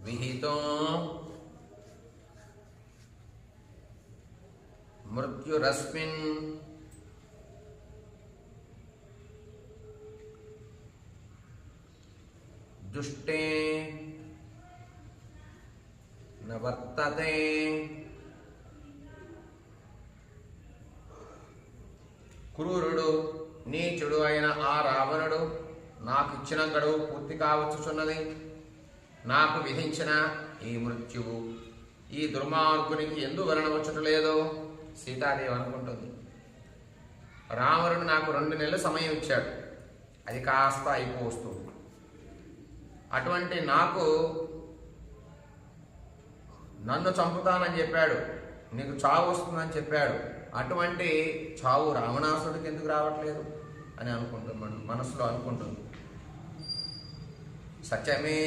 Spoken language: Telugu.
విహితో మృత్యురస్మిన్ దుష్టే న వర్తతే. క్రూరుడు నీచుడు అయిన ఆ రావణుడు నాకు ఇచ్చిన గడువు పూర్తి కావచ్చుచున్నది. నాకు విధించిన ఈ మృత్యువు ఈ దుర్మార్గునికి ఎందువలన వచ్చటలేదో సీతాదేవి అనుకుంటుంది. రావణుడు నాకు 2 నెలల సమయం ఇచ్చాడు, అది కాస్త అయిపోస్తుంది. అటువంటి నాకు నన్ను చంపుతానని చెప్పాడు, నీకు చావు వస్తుందని చెప్పాడు. అటువంటి చావు రావణాసుడికి ఎందుకు రావట్లేదు అని అనుకుంటుంది, మనసులో అనుకుంటుంది. సత్యమే